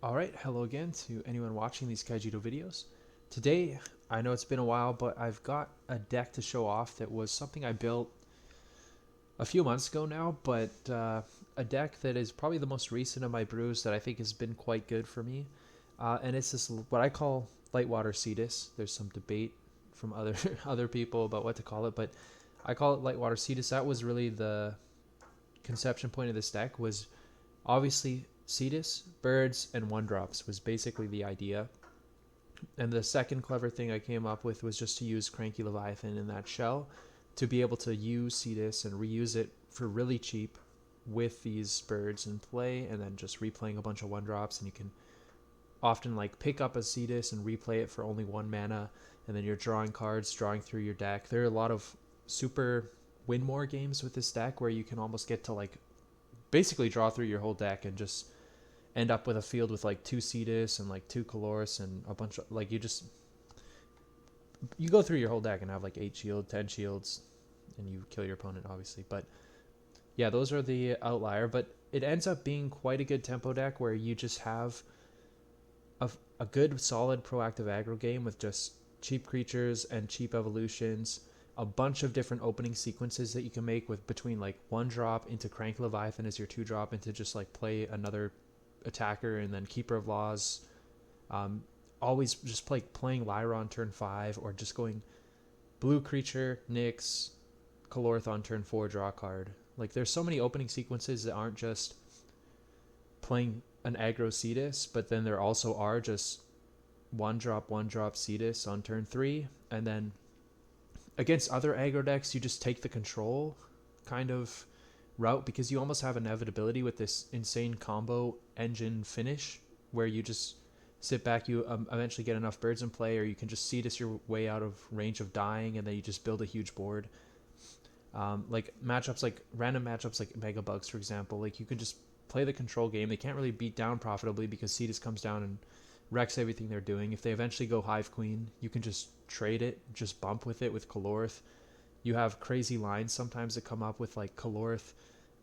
Alright, hello again to anyone watching these Kaijudo videos. Today, I know it's been a while, but I've got a deck to show off that was something I built a few months ago now, but a deck that is probably the most recent of my brews that I think has been quite good for me. And it's this, what I call Lightwater Cetus. There's some debate from other other people about what to call it, but I call it Lightwater Cetus. That was really the conception point of this deck, was obviously Cetus, birds, and one drops was basically the idea. And the second clever thing I came up with was just to use Cranky Leviathan in that shell to be able to use Cetus and reuse it for really cheap with these birds in play, and then just replaying a bunch of one drops. And you can often like pick up a Cetus and replay it for only one mana, and then you're drawing cards, drawing through your deck. There are a lot of super win more games with this deck where you can almost get to like basically draw through your whole deck and just end up with a field with like two Cetus and like two Colores and a bunch of like you go through your whole deck and have like 8 shield, 10 shields, and you kill your opponent obviously. But yeah, those are the outlier, but it ends up being quite a good tempo deck where you just have a good solid proactive aggro game with just cheap creatures and cheap evolutions, a bunch of different opening sequences that you can make with between like one drop into Crank Leviathan as your 2 drop into just like play another attacker, and then Keeper of Laws. Always just playing Lyra on turn 5, or just going blue creature, Nyx, Calorth on turn 4, draw a card. Like there's so many opening sequences that aren't just playing an aggro Cetus, but then there also are just one drop Cetus on turn 3, and then against other aggro decks you just take the control kind of route, because you almost have inevitability with this insane combo engine finish where you just sit back, you eventually get enough birds in play, or you can just Cetus your way out of range of dying, and then you just build a huge board. Like matchups, like random matchups like Mega Bugs, for example, like you can just play the control game. They can't really beat down profitably because Cetus comes down and wrecks everything they're doing. If they eventually go Hive Queen, you can just trade it, just bump with it with Calorth. You have crazy lines sometimes that come up with like Calorth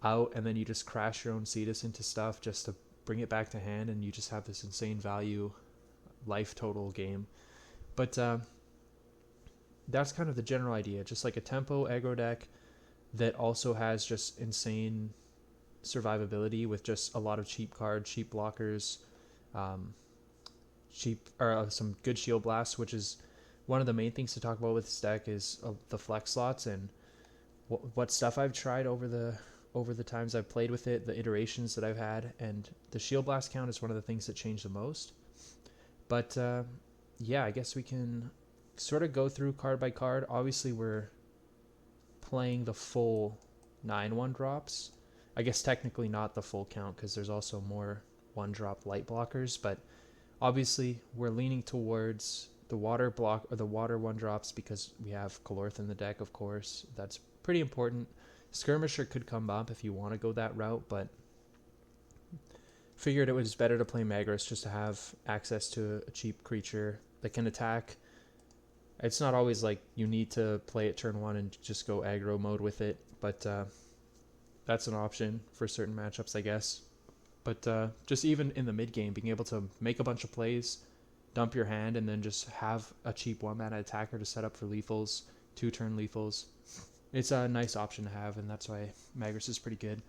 out, and then you just crash your own Cetus into stuff just to bring it back to hand, and you just have this insane value life total game. But that's kind of the general idea, just like a tempo aggro deck that also has just insane survivability with just a lot of cheap cards, cheap blockers, um, cheap or some good shield blasts, which is one of the main things to talk about with this deck is the flex slots and what stuff I've tried over the times I've played with it, the iterations that I've had, and the shield blast count is one of the things that changed the most. But yeah, I guess we can sort of go through card by card. Obviously, we're playing the full 9 1 drops. I guess technically not the full count because there's also more 1 drop light blockers, but obviously we're leaning towards the water block or the water 1 drops because we have Calorth in the deck, of course. That's pretty important. Skirmisher could come up if you want to go that route, but figured it was better to play Magris just to have access to a cheap creature that can attack. It's not always like you need to play it turn 1 and just go aggro mode with it, but that's an option for certain matchups, I guess. But just even in the mid game, being able to make a bunch of plays, dump your hand, and then just have a cheap 1 mana attacker to set up for lethals, 2-turn lethals. It's a nice option to have, and that's why Magris is pretty good.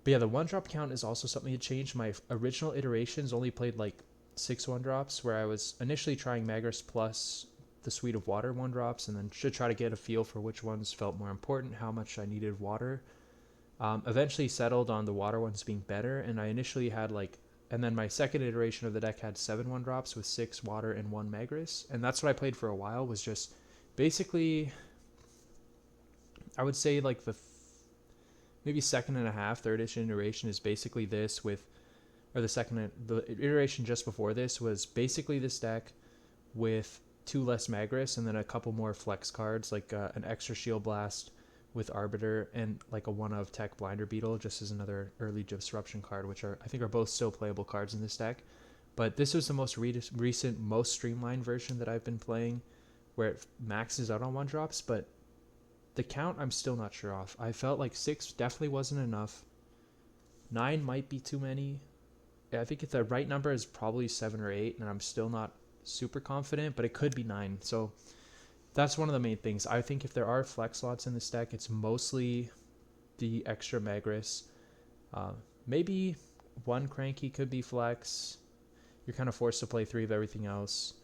But yeah, the 1 drop count is also something that changed. My original iterations only played like 6 1 drops, where I was initially trying Magris plus the Suite of Water 1 drops, and then should try to get a feel for which ones felt more important, how much I needed water. Eventually settled on the water ones being better, and I initially had like, and then my second iteration of the deck had 7 1 drops with 6 water and 1 Magris, and that's what I played for a while. Was just basically, I would say like maybe second and a half, third-ish iteration is basically this with, or the iteration just before this was basically this deck with 2 less Magris and then a couple more flex cards, like an extra Shield Blast with Arbiter and like a 1 of Tech Blinder Beetle just as another early disruption card, which I think are both still playable cards in this deck. But this was the most recent, most streamlined version that I've been playing, where it maxes out on 1 drops, but the count I'm still not sure of. I felt like 6 definitely wasn't enough. 9 might be too many. I think if the right number is probably 7 or 8, and I'm still not super confident, but it could be 9. So that's one of the main things. I think if there are flex slots in this deck, it's mostly the extra Magris. Uh, Maybe one Cranky could be flex. You're kind of forced to play 3 of everything else.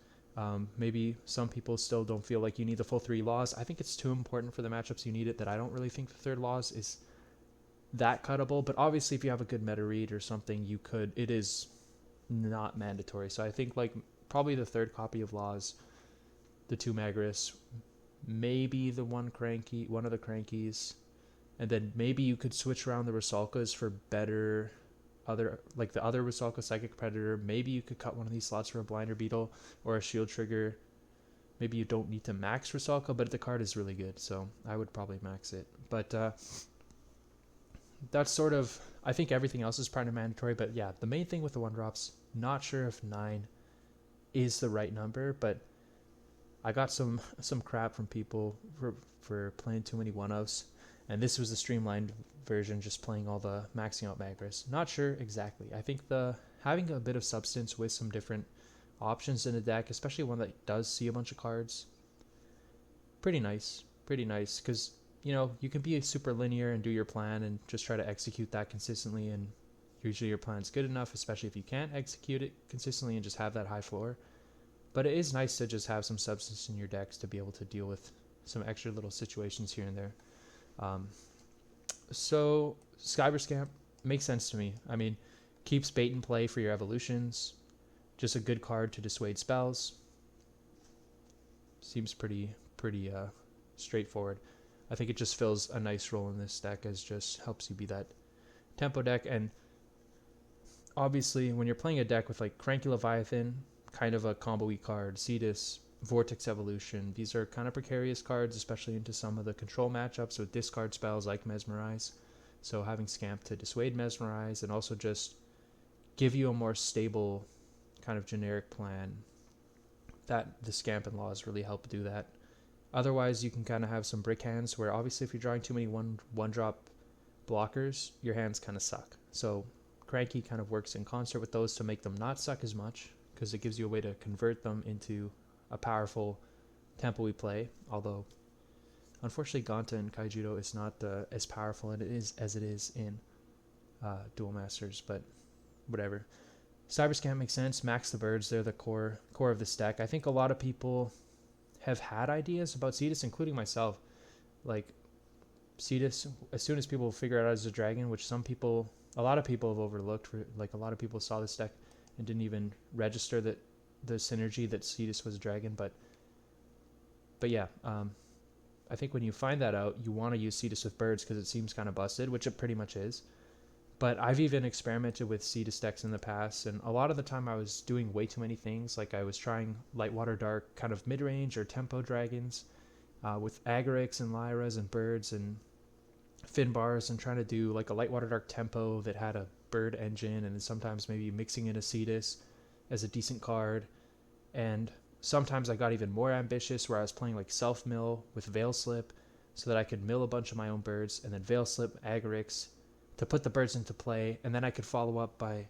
Maybe some people still don't feel like you need the full 3 laws. I think it's too important for the matchups you need it that I don't really think the third laws is that cuttable. But obviously, if you have a good meta read or something, you could. It is not mandatory. So I think like probably the third copy of laws, the 2 Magris, maybe the one of the Crankies, and then maybe you could switch around the Rusalkas for better other, like the other Rusalka Psychic Predator. Maybe you could cut one of these slots for a Blinder Beetle or a Shield Trigger. Maybe you don't need to max Rusalka, but the card is really good, so I would probably max it. But that's sort of, I think everything else is kind of mandatory, but yeah, the main thing with the 1-drops, not sure if 9 is the right number, but I got some crap from people for playing too many 1-ofs, and this was the streamlined version, just playing all the maxing out Magris. Not sure exactly. I think having a bit of substance with some different options in a deck, especially one that does see a bunch of cards, pretty nice, because you can be super linear and do your plan and just try to execute that consistently, and usually your plan's good enough, especially if you can't execute it consistently and just have that high floor. But it is nice to just have some substance in your decks to be able to deal with some extra little situations here and there. So Cyber Scamp makes sense to me. I mean, keeps bait and play for your evolutions. Just a good card to dissuade spells. Seems pretty straightforward. I think it just fills a nice role in this deck, as just helps you be that tempo deck. And obviously, when you're playing a deck with like Cranky Leviathan, kind of a combo-y card, CETUS, Vortex Evolution, these are kind of precarious cards, especially into some of the control matchups with discard spells like Mesmerize. So having Scamp to dissuade Mesmerize and also just give you a more stable kind of generic plan, that the Scamp and Laws really help do that. Otherwise, you can kind of have some brick hands where obviously if you're drawing too many one-drop blockers, your hands kind of suck. So Cranky kind of works in concert with those to make them not suck as much, because it gives you a way to convert them into a powerful tempo-y play. Although, unfortunately, Ganta and Kaijudo is not as powerful as it is in Duel Masters, but whatever. Cyberscan makes sense. Max the birds, they're the core of this deck. I think a lot of people have had ideas about CETUS, including myself. Like, CETUS, as soon as people figure it out as a dragon, which a lot of people have overlooked, like a lot of people saw this deck and didn't even register that the synergy that CETUS was a dragon, but yeah, I think when you find that out, you want to use CETUS with birds because it seems kind of busted, which it pretty much is. But I've even experimented with CETUS decks in the past, and a lot of the time I was doing way too many things. Like I was trying Lightwater Dark kind of mid-range or tempo dragons with Agarics and Lyras and birds and Finbars, and trying to do like a Lightwater Dark tempo that had a bird engine, and sometimes maybe mixing in a CETUS as a decent card. And sometimes I got even more ambitious where I was playing like self-mill with Veil Slip so that I could mill a bunch of my own birds and then Veil Slip Agarics to put the birds into play, and then I could follow up by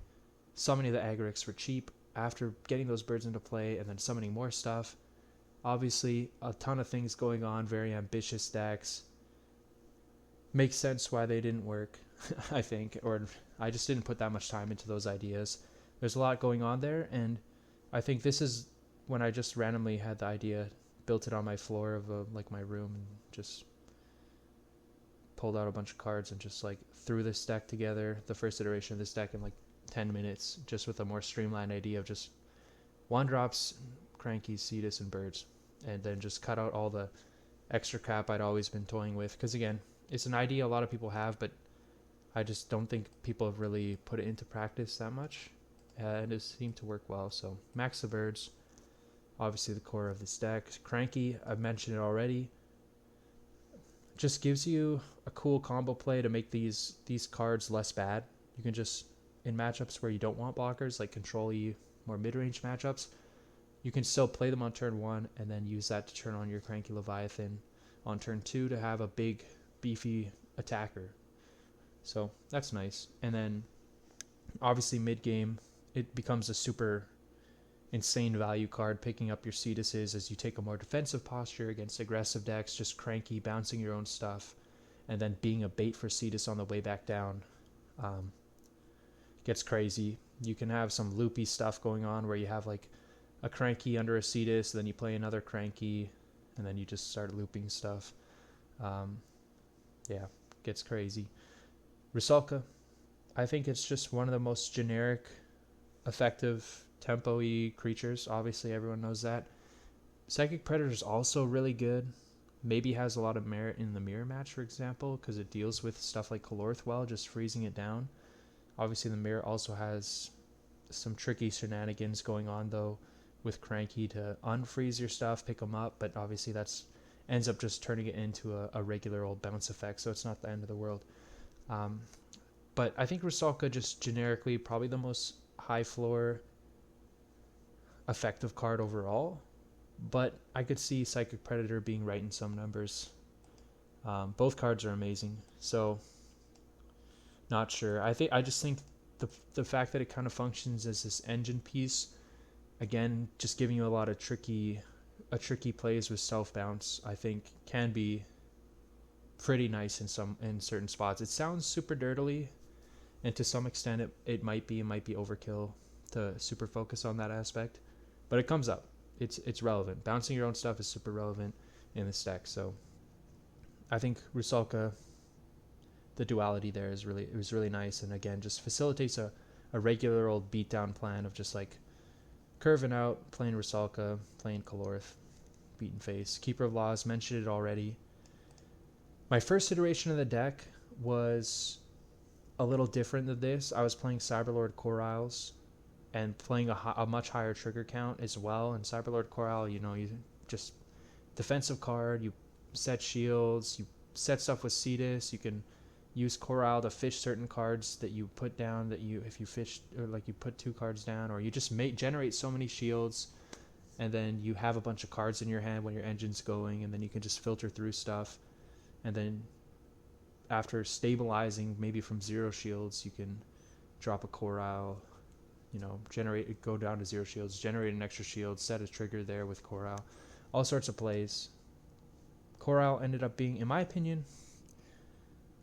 summoning the Agarics for cheap after getting those birds into play and then summoning more stuff. Obviously, a ton of things going on, very ambitious decks. Makes sense why they didn't work, I think, or I just didn't put that much time into those ideas. There's a lot going on there, and I think this is when I just randomly had the idea, built it on my floor of like my room, and just pulled out a bunch of cards and just like threw this deck together, the first iteration of this deck, in like 10 minutes, just with a more streamlined idea of just 1-drops, Cranky, CETUS, and birds, and then just cut out all the extra crap I'd always been toying with, because again, it's an idea a lot of people have, but I just don't think people have really put it into practice that much, and it seemed to work well. So max the birds, obviously the core of this deck. Cranky, I've mentioned it already, just gives you a cool combo play to make these cards less bad. You can just, in matchups where you don't want blockers, like control-y, more mid-range matchups, you can still play them on turn 1 and then use that to turn on your Cranky Leviathan on turn 2 to have a big, beefy attacker. So that's nice. And then Obviously, mid game, it becomes a super insane value card, picking up your CETUSes as you take a more defensive posture against aggressive decks, just cranky, bouncing your own stuff, and then being a bait for CETUS on the way back down. Um, Gets crazy. You can have some loopy stuff going on where you have like a cranky under a CETUS, then you play another cranky, and then you just start looping stuff. Um, yeah, gets crazy. Rusalka, I think it's just one of the most generic, effective tempo-y creatures. Obviously, everyone knows that. Psychic Predator is also really good. Maybe has a lot of merit in the mirror match, for example, because it deals with stuff like Calorth well, just freezing it down. Obviously, the mirror also has some tricky shenanigans going on, though, with Cranky to unfreeze your stuff, pick them up, but obviously that's ends up just turning it into a regular old bounce effect, so it's not the end of the world. But I think Rusalka just generically probably the most high floor effective card overall, but I could see Psychic Predator being right in some numbers. Both cards are amazing, so not sure. I just think the fact that it kind of functions as this engine piece, again, just giving you a lot of tricky plays with self bounce, I think can be pretty nice in certain spots. It sounds super dirtily, and to some extent it might be overkill to super focus on that aspect, but it comes up. It's relevant. Bouncing your own stuff is super relevant in this deck, so I think Rusalka, the duality there was really nice, and again just facilitates a regular old beatdown plan of just like curving out, playing Rusalka, playing Calorth, beaten face. Keeper of Laws, mentioned it already. My first iteration of the deck was a little different than this. I was playing Cyberlord Core Isles and playing a much higher trigger count as well. And Cyberlord Core Isle, you just defensive card, you set shields, you set stuff with CETUS, you can use Core Isle to fish certain cards that you put down if you fish, or like you put 2 cards down, or you just generate so many shields, and then you have a bunch of cards in your hand when your engine's going, and then you can just filter through stuff, and then after stabilizing maybe from 0 shields, you can drop a Core Isle, go down to 0 shields, generate an extra shield, set a trigger there with Core Isle, all sorts of plays. Core Isle ended up being, in my opinion,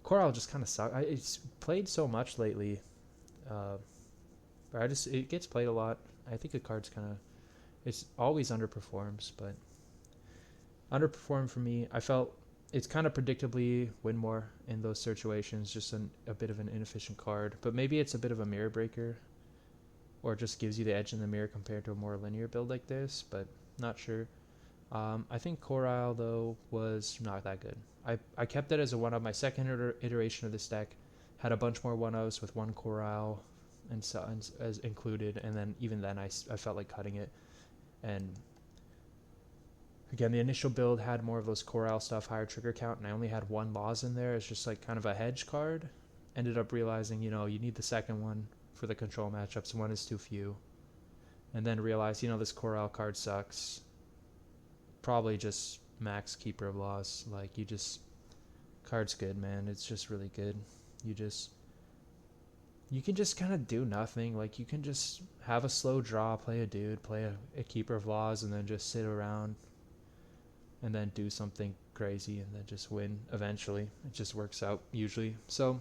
Core Isle just kind of sucks. It's played so much lately, but it gets played a lot. I think the card's it's always underperforms, but underperformed for me. I felt it's kind of predictably win more in those situations, just a bit of an inefficient card, but maybe it's a bit of a mirror breaker, or just gives you the edge in the mirror compared to a more linear build like this, but not sure. I think Core Isle, though, was not that good. I kept it as a 1-up. My second iteration of this deck had a bunch more 1-ups with 1 Core Isle and as included, and then even then I felt like cutting it. And again, the initial build had more of those Core Isle stuff, higher trigger count, and I only had 1 Laws in there. It's just like kind of a hedge card. Ended up realizing, you need the second one for the control matchups. 1 is too few. And then realized, this Core Isle card sucks. Probably just max Keeper of Laws. Like, card's good, man. It's just really good. You can just kind of do nothing. Like, you can just have a slow draw, play a dude, play a Keeper of Laws, and then just sit around and then do something crazy and then just win eventually. It just works out usually. So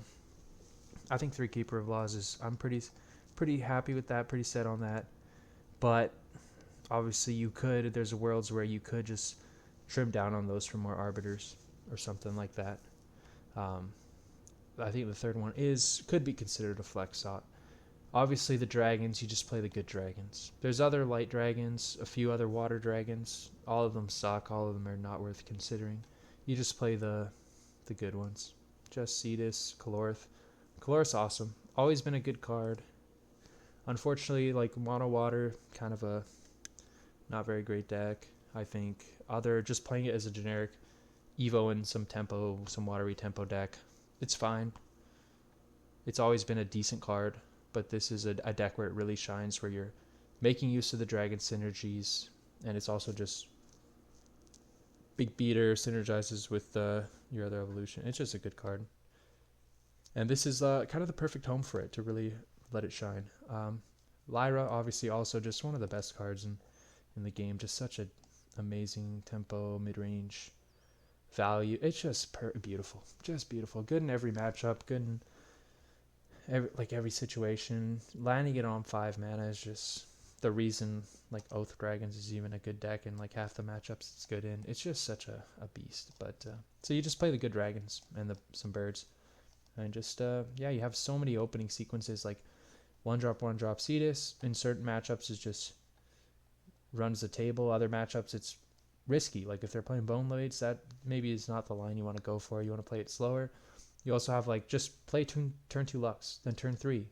I think 3 Keeper of Laws I'm pretty happy with that, pretty set on that. But obviously there's worlds where you could just trim down on those for more arbiters or something like that. I think the third one could be considered a flex thought. Obviously the dragons, you just play the good dragons. There's other light dragons, a few other water dragons. All of them suck, all of them are not worth considering. You just play the good ones. Just CETUS, Calorth. Calorth's awesome. Always been a good card. Unfortunately, like mono water, kind of a not very great deck. I think just playing it as a generic Evo and some watery tempo deck, it's fine. It's always been a decent card, but this is a deck where it really shines, where you're making use of the dragon synergies, and it's also just big beater, synergizes with your other evolution. It's just a good card. And this is kind of the perfect home for it to really let it shine. Lyra, obviously, also just one of the best cards in the game. Just such a amazing tempo, mid-range value. It's just beautiful. Just beautiful. Good in every matchup. Good in every situation. Landing it on 5 mana is just the reason like Oath Dragons is even a good deck, and like half the matchups it's good in. It's just such a beast. But so you just play the good dragons and some birds, and just yeah, you have so many opening sequences. Like one drop CETUS in certain matchups is just runs the table. Other matchups it's risky. Like if they're playing Bone Blades, that maybe is not the line you want to go for. You want to play it slower. You also have like just play turn 2 Lux, then turn 3.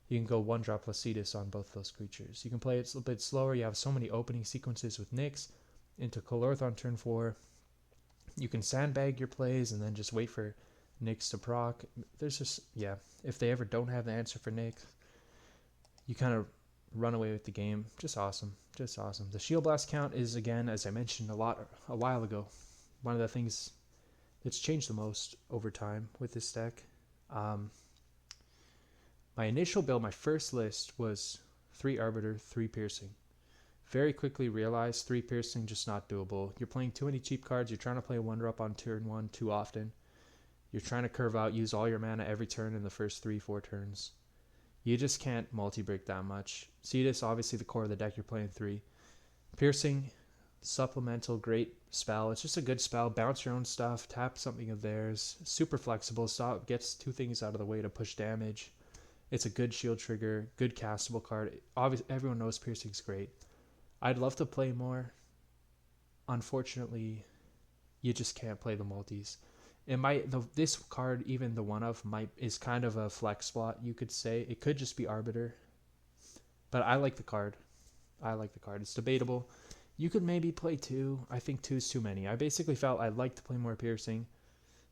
You can go 1-drop CETUS on both those creatures. You can play it a bit slower. You have so many opening sequences with Nyx into Kolorth on turn 4. You can sandbag your plays and then just wait for Nyx to proc. There's just, yeah, if they ever don't have the answer for Nyx, you kind of run away with the game. Just awesome. Just awesome. The Shield Blast count is, again, as I mentioned a while ago, one of the things that's changed the most over time with this deck. My initial build, my first list was 3 Arbiter, 3 Piercing. Very quickly realized 3 Piercing just not doable. You're playing too many cheap cards. You're trying to play 1-drop on turn 1 too often. You're trying to curve out, use all your mana every turn in the first 3-4 turns. You just can't multi-break that much. CETUS, obviously the core of the deck, you're playing 3. Piercing, supplemental, great spell. It's just a good spell. Bounce your own stuff, tap something of theirs. Super flexible, gets 2 things out of the way to push damage. It's a good shield trigger, good castable card. Obviously, everyone knows Piercing's great. I'd love to play more. Unfortunately, you just can't play the multis. This card, even the one of, is kind of a flex spot, you could say. It could just be Arbiter. But I like the card. It's debatable. You could maybe play 2. I think 2 is too many. I basically felt I'd like to play more Piercing,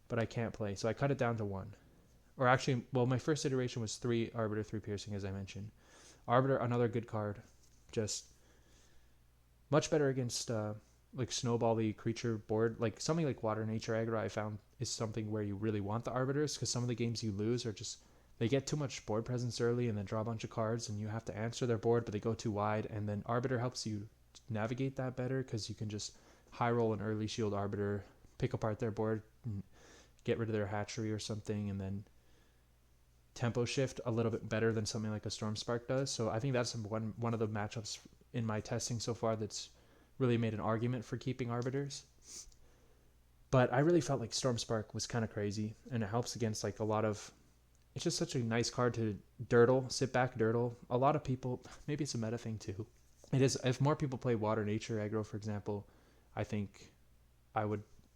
but I can't play. So I cut it down to 1. Or actually, well, my first iteration was 3 Arbiter, 3 Piercing, as I mentioned. Arbiter, another good card. Just much better against like snowball-y creature board. Like something like Water Nature Aggro, I found is something where you really want the Arbiters, because some of the games you lose are just, they get too much board presence early and then draw a bunch of cards and you have to answer their board, but they go too wide. And then Arbiter helps you navigate that better, because you can just high roll an early shield Arbiter, pick apart their board, and get rid of their hatchery or something, and then tempo shift a little bit better than something like a Stormspark does. So I think that's one of the matchups in my testing so far that's really made an argument for keeping Arbiters. But I really felt like Stormspark was kind of crazy, and it helps against like a lot of, it's just such a nice card to sit back dirtle. A lot of people, maybe it's a meta thing too. It is, if more people play Water Nature Aggro, for example, I think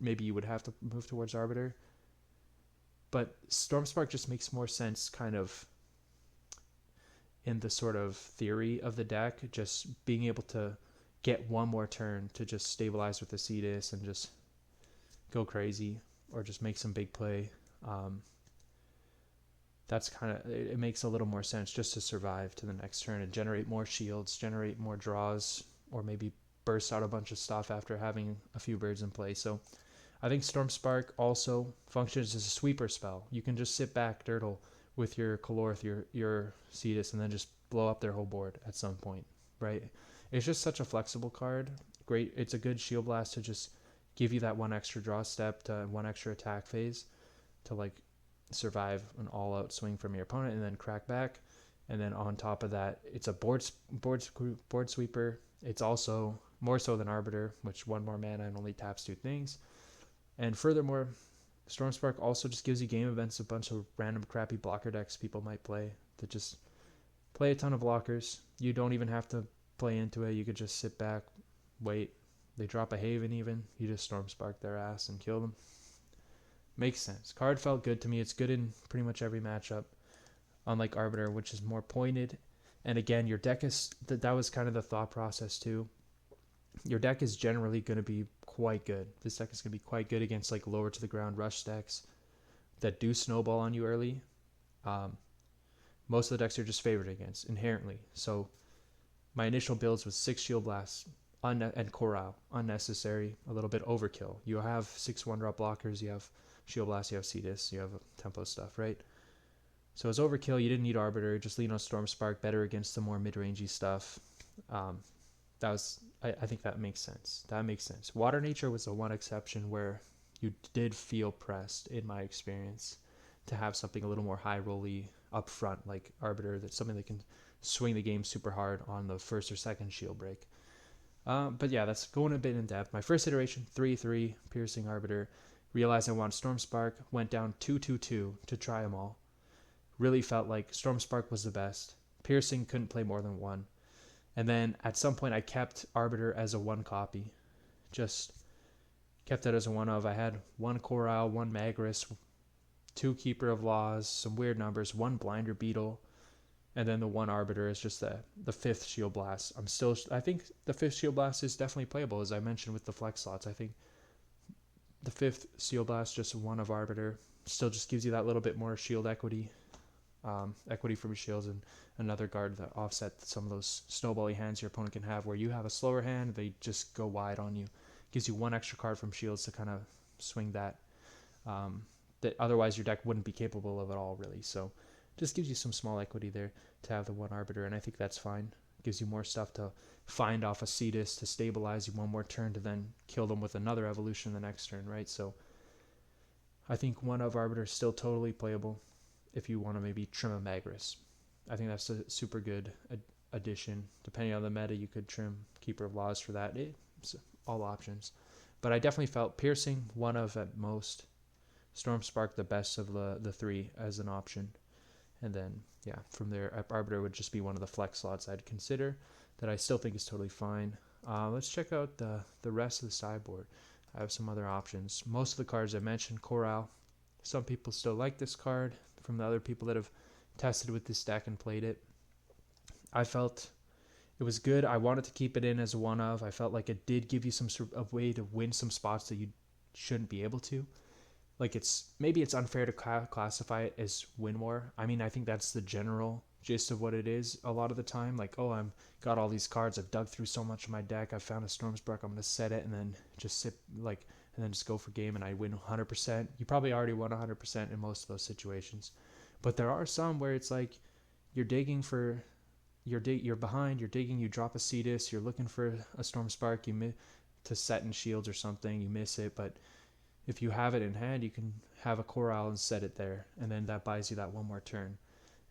maybe you would have to move towards Arbiter. But Stormspark just makes more sense kind of in the sort of theory of the deck, just being able to get one more turn to just stabilize with the CETUS and just go crazy, or just make some big play. That's kind of, it makes a little more sense just to survive to the next turn and generate more shields, generate more draws, or maybe burst out a bunch of stuff after having a few birds in play. So I think Stormspark also functions as a sweeper spell. You can just sit back, dirtle, with your Kolorth, your CETUS, and then just blow up their whole board at some point, right? It's just such a flexible card. Great. It's a good Shield Blast to just give you that 1 extra draw step, to 1 extra attack phase, to like survive an all-out swing from your opponent and then crack back. And then on top of that, it's a board sweeper. It's also more so than Arbiter, which 1 more mana and only taps 2 things. And furthermore, Stormspark also just gives you game events, a bunch of random crappy blocker decks people might play, to just play a ton of blockers. You don't even have to play into it. You could just sit back, wait. They drop a Haven even. You just Stormspark their ass and kill them. Makes sense. Card felt good to me. It's good in pretty much every matchup, unlike Arbiter, which is more pointed. And again, your deck is, that was kind of the thought process too. Your deck is generally going to be quite good. This deck is going to be quite good against like lower to the ground rush decks that do snowball on you early. Most of the decks are just favored against inherently. So my initial builds was 6 Shield Blasts and Corral. Unnecessary, a little bit overkill. You have 6 1-drop blockers, you have Shield Blast, you have CETUS, you have tempo stuff, right? So as overkill, you didn't need Arbiter, just lean on Storm Spark, better against the more mid-rangey stuff. I think that makes sense. That makes sense. Water Nature was the one exception where you did feel pressed, in my experience, to have something a little more high rolly up front, like Arbiter, that's something that can swing the game super hard on the first or second shield break. But yeah, that's going a bit in depth. My first iteration, 3-3, Piercing Arbiter. Realized I wanted Storm Spark, went down 2-2-2 to try them all. Really felt like Storm Spark was the best. Piercing couldn't play more than one. And then at some point I kept Arbiter as a one copy. Just kept it as a one of. I had one Coral, one Magris, two Keeper of Laws, some weird numbers, one Blinder Beetle, and then the one Arbiter is just the fifth Shield Blast. I think the fifth Shield Blast is definitely playable, as I mentioned with the flex slots. I think the fifth Shield Blast, just one of Arbiter, still just gives you that little bit more shield equity. Equity from your shields, and another guard that offset some of those snowbally hands your opponent can have, where you have a slower hand, they just go wide on you. Gives you one extra card from shields to kind of swing that that otherwise your deck wouldn't be capable of at all, really. So just gives you some small equity there to have the one Arbiter, and I think that's fine. Gives you more stuff to find off a CETUS to stabilize you one more turn to then kill them with another evolution the next turn, right? So I think one of Arbiter is still totally playable if you want to maybe trim a Magris. I think that's a super good addition. Depending on the meta, you could trim Keeper of Laws for that. It's all options. But I definitely felt Piercing, one of at most. Storm Spark, the best of the three as an option. And then, yeah, from there, Arbiter would just be one of the flex slots I'd consider that I still think is totally fine. Let's check out the rest of the sideboard. I have some other options. Most of the cards I mentioned, Coral. Some people still like this card from the other people that have tested with this deck and played it. I felt it was good. I wanted to keep it in as a one of. I felt like it did give you some sort of way to win some spots that you shouldn't be able to. Like maybe it's unfair to classify it as win more. I mean, I think that's the general gist of what it is a lot of the time. Like, oh, I've got all these cards. I've dug through so much of my deck. I found a Storm Spark. I'm going to set it and then just sit and then just go for game and I win 100%. You probably already won 100% in most of those situations. But there are some where it's like you're digging for, you're behind, you're digging, you drop a CETUS, you're looking for a Storm Spark, to set in shields or something, you miss it. But if you have it in hand, you can have a Coral and set it there. And then that buys you that one more turn.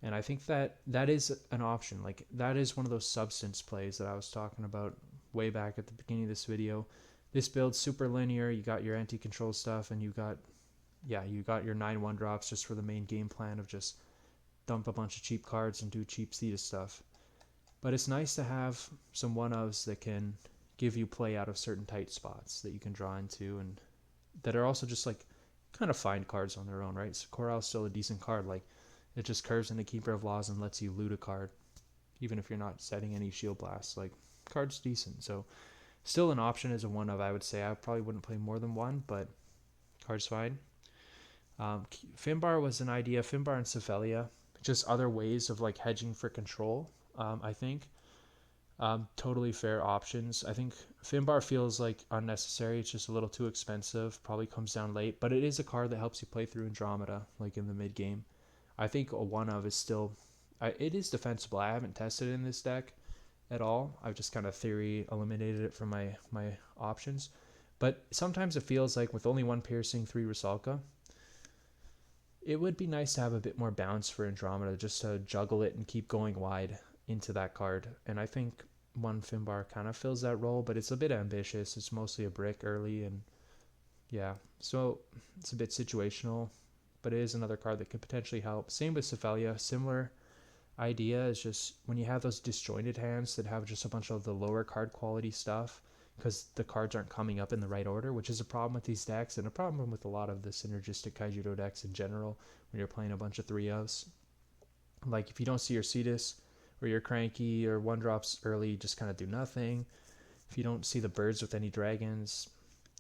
And I think that is an option. Like that is one of those substance plays that I was talking about way back at the beginning of this video. This build's super linear. You got your anti-control stuff, and you got your 9/1 drops just for the main game plan of just dump a bunch of cheap cards and do cheap CETUS stuff. But it's nice to have some one-ofs that can give you play out of certain tight spots that you can draw into, and that are also just like kind of fine cards on their own, right? So Coral's still a decent card. Like it just curves into Keeper of Laws and lets you loot a card, even if you're not setting any shield blasts. Like card's decent, so still an option as a one of. I would say I probably wouldn't play more than one, but card's fine. Finbar was an idea. Finbar and Cephalia, just other ways of like hedging for control. I think totally fair options. I think Finbar feels like unnecessary. It's just a little too expensive. Probably comes down late, but it is a card that helps you play through Andromeda, like in the mid game. I think a one of is still, it is defensible. I haven't tested it in this deck at all. I've just kind of theory eliminated it from my options. But sometimes it feels like with only one Piercing, 3 Rusalka, it would be nice to have a bit more bounce for Andromeda, just to juggle it and keep going wide into that card. And I think one Finbar kind of fills that role, but it's a bit ambitious. It's mostly a brick early, and yeah, so it's a bit situational, but it is another card that could potentially help. Same with Cephalia, similar idea is just when you have those disjointed hands that have just a bunch of the lower card quality stuff because the cards aren't coming up in the right order, which is a problem with these decks and a problem with a lot of the synergistic Kaijudo decks in general when you're playing a bunch of 3-ofs. Like if you don't see your CETUS or you're cranky or one drops early, you just kind of do nothing. If you don't see the birds with any dragons,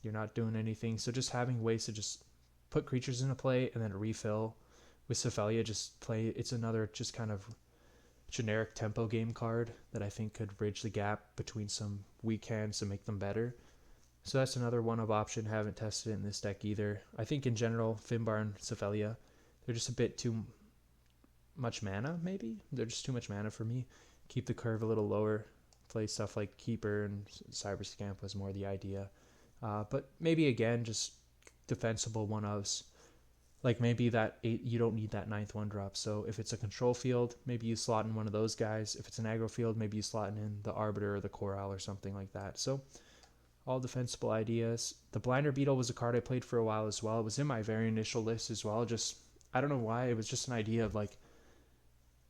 you're not doing anything. So just having ways to just put creatures into play and then refill. With Cephalia, it's another just kind of generic tempo game card that I think could bridge the gap between some weak hands to make them better. So that's another one of option. Haven't tested it in this deck either. I think in general, Finbar and Cephalia, they're just a bit too much mana, maybe. They're just too much mana for me. Keep the curve a little lower. Play stuff like Keeper and Cyber Scamp was more the idea. But maybe again, just defensible one-ofs. Like maybe that 8, you don't need that 9th 1-drop. So if it's a control field, maybe you slot in one of those guys. If it's an aggro field, maybe you slot in the Arbiter or the Coral or something like that. So all defensible ideas. The Blinder Beetle was a card I played for a while as well. It was in my very initial list as well. Just, I don't know why, it was just an idea of like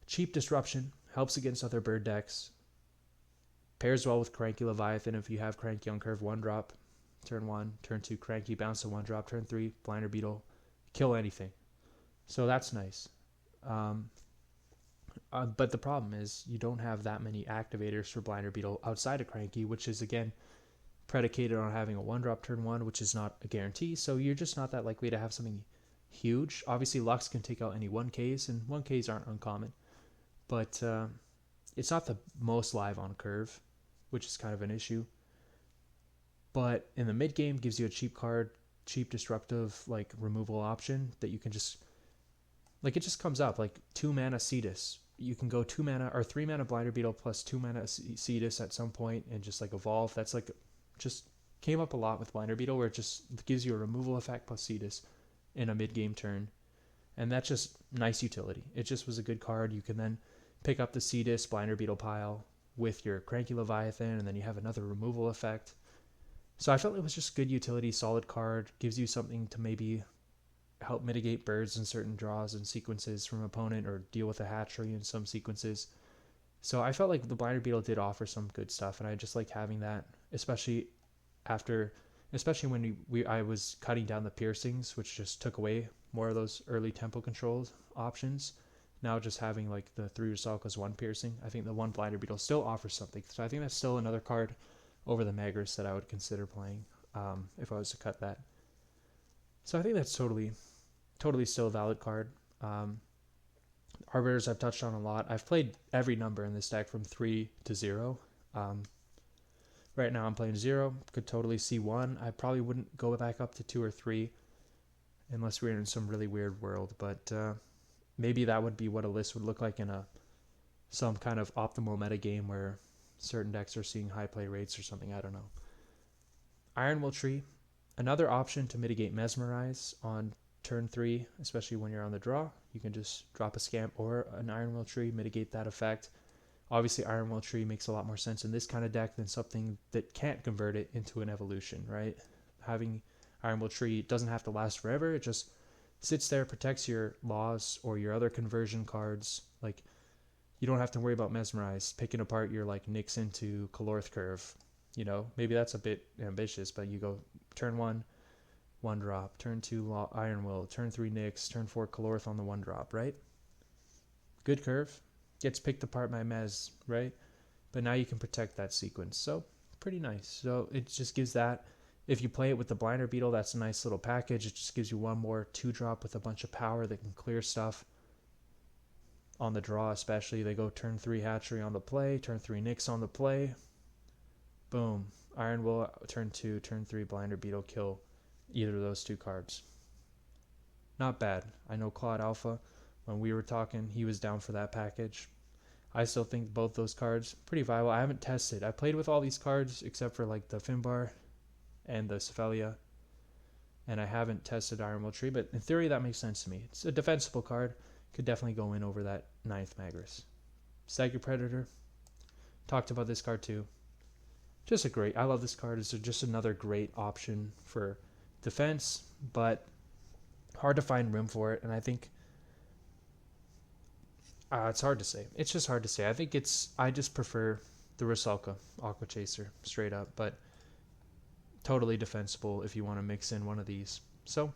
cheap disruption, helps against other bird decks, pairs well with Cranky Leviathan if you have Cranky on curve 1-drop. Turn 1, turn 2, Cranky, bounce to 1-drop, turn 3, Blinder Beetle, kill anything. So that's nice. But the problem is you don't have that many activators for Blinder Beetle outside of Cranky, which is again predicated on having a 1-drop turn 1, which is not a guarantee. So you're just not that likely to have something huge. Obviously, Lux can take out any 1Ks, and 1Ks aren't uncommon. But it's not the most live on curve, which is kind of an issue. But in the mid game, gives you a cheap card, cheap disruptive like removal option that you can just, like, it just comes up like 2 mana CETUS. You can go 2 mana or 3 mana Blinder Beetle plus 2 mana CETUS at some point and just like evolve. That's like just came up a lot with Blinder Beetle, where it just gives you a removal effect plus CETUS in a mid game turn, and that's just nice utility. It just was a good card. You can then pick up the CETUS Blinder Beetle pile with your Cranky Leviathan, and then you have another removal effect. So I felt it was just good utility, solid card, gives you something to maybe help mitigate birds in certain draws and sequences from opponent, or deal with a hatchery in some sequences. So I felt like the Blinder Beetle did offer some good stuff, and I just like having that, especially when I was cutting down the piercings, which just took away more of those early tempo controls options. Now just having like the 3 Rusalka's 1 piercing, I think the 1 Blinder Beetle still offers something. So I think that's still another card over the Magris that I would consider playing if I was to cut that. So I think that's totally still a valid card. Arbiters I've touched on a lot. I've played every number in this deck from 3 to 0. Right now I'm playing 0. Could totally see 1. I probably wouldn't go back up to 2 or 3 unless we're in some really weird world. But maybe that would be what a list would look like in some kind of optimal meta game where certain decks are seeing high play rates or something. I don't know. Ironwool Tree, another option to mitigate Mesmerize on turn 3, especially when you're on the draw. You can just drop a Scamp or an Ironwool Tree, mitigate that effect. Obviously, Ironwool Tree makes a lot more sense in this kind of deck than something that can't convert it into an evolution, right? Having Ironwool Tree doesn't have to last forever. It just sits there, protects your laws or your other conversion cards. Like, you don't have to worry about Mesmerize, picking apart your like Nyx into Calorth curve. You know, maybe that's a bit ambitious, but you go turn 1, 1-drop, turn 2 Ironwool, turn 3 Nyx, turn 4 Calorth on the 1-drop, right? Good curve. Gets picked apart by Mez, right? But now you can protect that sequence. So pretty nice. So it just gives that. If you play it with the Blinder Beetle, that's a nice little package. It just gives you one more 2-drop with a bunch of power that can clear stuff. On the draw especially, they go turn 3 Hatchery on the play, turn 3 Nyx on the play. Boom. Ironwool, turn 2, turn 3 Blinder Beetle, kill either of those 2 cards. Not bad. I know Claude Alpha, when we were talking, he was down for that package. I still think both those cards pretty viable. I haven't tested. I played with all these cards except for like the Finbar and the Cephalia, and I haven't tested Ironwool Tree, but in theory that makes sense to me. It's a defensible card. Could definitely go in over that 9th Magris. Psychic Predator. Talked about this card too. Just a great, I love this card. It's just another great option for defense, but hard to find room for it, and I think it's hard to say. It's just hard to say. I just prefer the Rusalka Aqua Chaser straight up, but totally defensible if you want to mix in one of these. So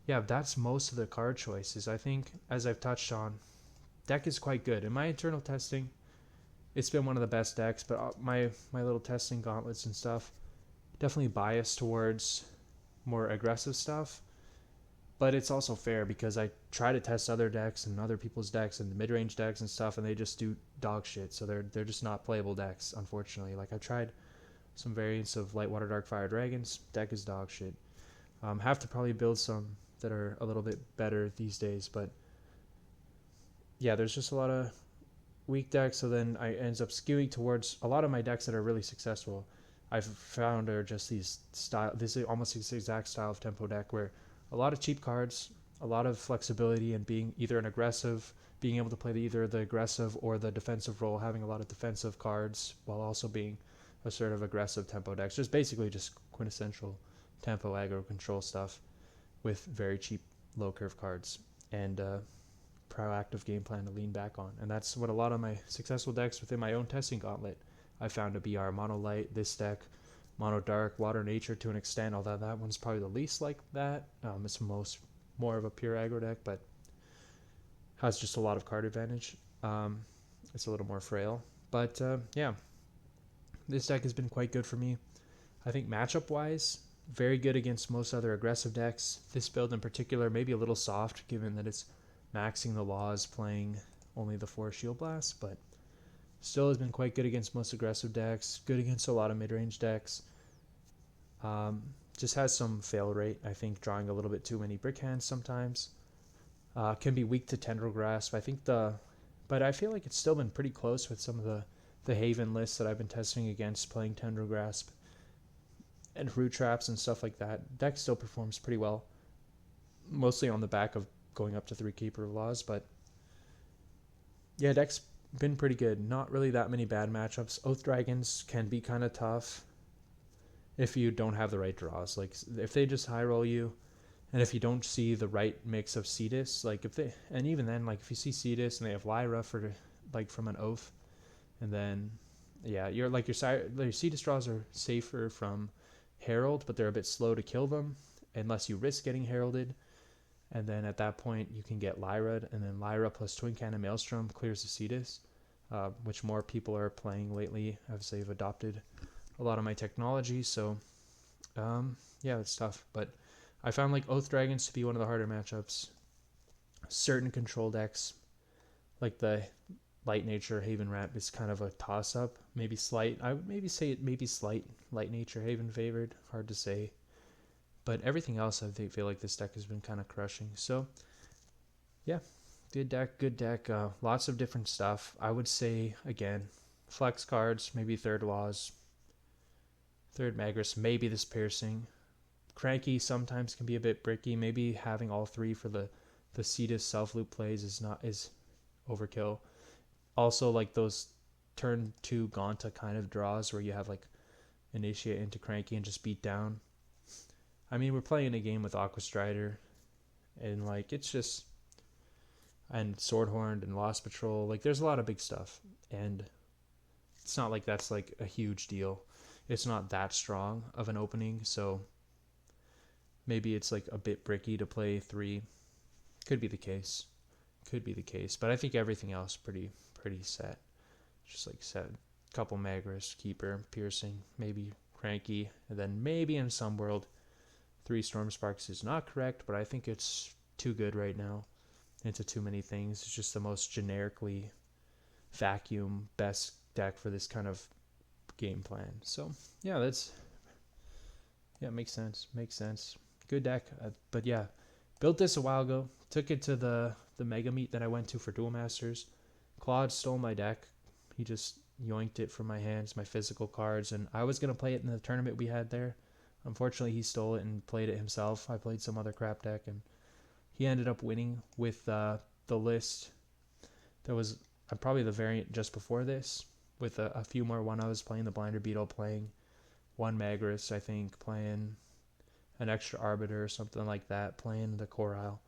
yeah, that's most of the card choices. I think, as I've touched on, deck is quite good. In my internal testing, it's been one of the best decks, but my little testing gauntlets and stuff definitely biased towards more aggressive stuff. But it's also fair because I try to test other decks and other people's decks and the mid-range decks and stuff, and they just do dog shit. So they're just not playable decks, unfortunately. Like, I've tried some variants of Lightwater Darkfire Dragons. Deck is dog shit. Have to probably build some that are a little bit better these days, but yeah, there's just a lot of weak decks, so then I ends up skewing towards a lot of my decks that are really successful. I've found are just these style. This is almost this exact style of tempo deck where a lot of cheap cards, a lot of flexibility, and being either an aggressive, being able to play either the aggressive or the defensive role, having a lot of defensive cards while also being a sort of aggressive tempo decks. Just basically just quintessential tempo aggro control stuff with very cheap low curve cards and proactive game plan to lean back on. And that's what a lot of my successful decks within my own testing gauntlet I found to be our mono light, this deck, mono dark, water nature to an extent, although that one's probably the least like that. It's more of a pure aggro deck, but has just a lot of card advantage. It's a little more frail. But yeah, this deck has been quite good for me. I think matchup wise, very good against most other aggressive decks. This build in particular, maybe a little soft given that it's maxing the laws, playing only the 4 Shield Blasts, but still has been quite good against most aggressive decks, good against a lot of mid-range decks. Just has some fail rate, I think, drawing a little bit too many brick hands sometimes. Can be weak to Tendril Grasp. But I feel like it's still been pretty close with some of the Haven lists that I've been testing against playing Tendril Grasp and Root Traps and stuff like that. Deck still performs pretty well, mostly on the back of going up to 3 Keeper of Laws, but yeah, deck's been pretty good. Not really that many bad matchups. Oath Dragons can be kind of tough if you don't have the right draws. Like if they just high roll you, and if you don't see the right mix of CETUS, like and even then, like if you see CETUS and they have Lyra for like from an Oath, and then yeah, your CETUS draws are safer from Herald, but they're a bit slow to kill them unless you risk getting heralded. And then at that point, you can get Lyra, and then Lyra plus Twin Cannon Maelstrom clears the CETUS, which more people are playing lately as they've adopted a lot of my technology. So, yeah, it's tough. But I found like Oath Dragons to be one of the harder matchups. Certain control decks, like the Light Nature Haven Rat, is kind of a toss-up. Maybe slight. I would maybe say it maybe slight Light Nature Haven favored. Hard to say. But everything else, I feel like this deck has been kind of crushing. So, yeah, good deck. Lots of different stuff. I would say, again, flex cards, maybe third Laws, third Magus, maybe this Piercing. Cranky sometimes can be a bit bricky. Maybe having all 3 for the CETUS self-loop plays is overkill. Also, like those turn 2 Gauntlet kind of draws where you have like initiate into Cranky and just beat down. I mean, we're playing a game with Aqua Strider, and like it's just, and Swordhorn and Lost Patrol. Like there's a lot of big stuff, and it's not like that's like a huge deal. It's not that strong of an opening, so maybe it's like a bit bricky to play 3. Could be the case. But I think everything else pretty set. Just like set. Couple Magris, Keeper, Piercing, maybe Cranky, and then maybe in some world 3 Storm Sparks is not correct, but I think it's too good right now into too many things. It's just the most generically vacuum best deck for this kind of game plan. So yeah, makes sense. Good deck, but yeah, built this a while ago. Took it to the mega meet that I went to for Duel Masters. Claude stole my deck. He just yoinked it from my hands, my physical cards, and I was gonna play it in the tournament we had there. Unfortunately, he stole it and played it himself. I played some other crap deck, and he ended up winning with the list. There was probably the variant just before this, with a few more. One I was playing the Blinder Beetle, playing 1 Magris, I think, playing an extra Arbiter or something like that, playing the Corile.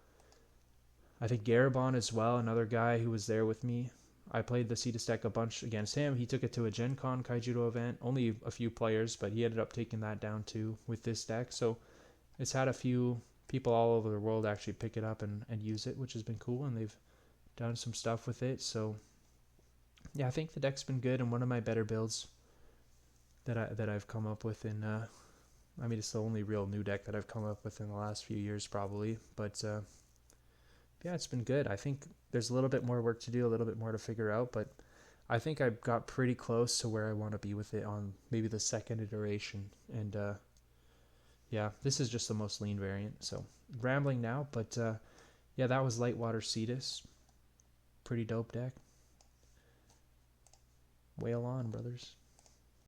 I think Garabon as well, another guy who was there with me. I played the CETUS deck a bunch against him. He took it to a Gen Con Kaijudo event. Only a few players, but he ended up taking that down too with this deck. So it's had a few people all over the world actually pick it up and use it, which has been cool. And they've done some stuff with it. So yeah, I think the deck's been good and one of my better builds that I've come up with in. I mean, it's the only real new deck that I've come up with in the last few years, probably. But yeah, it's been good. I think there's a little bit more work to do, a little bit more to figure out, but I think I got pretty close to where I want to be with it on maybe the second iteration. And yeah, this is just the most lean variant. So rambling now, but yeah, that was Lightwater CETUS. Pretty dope deck. Whale on, brothers.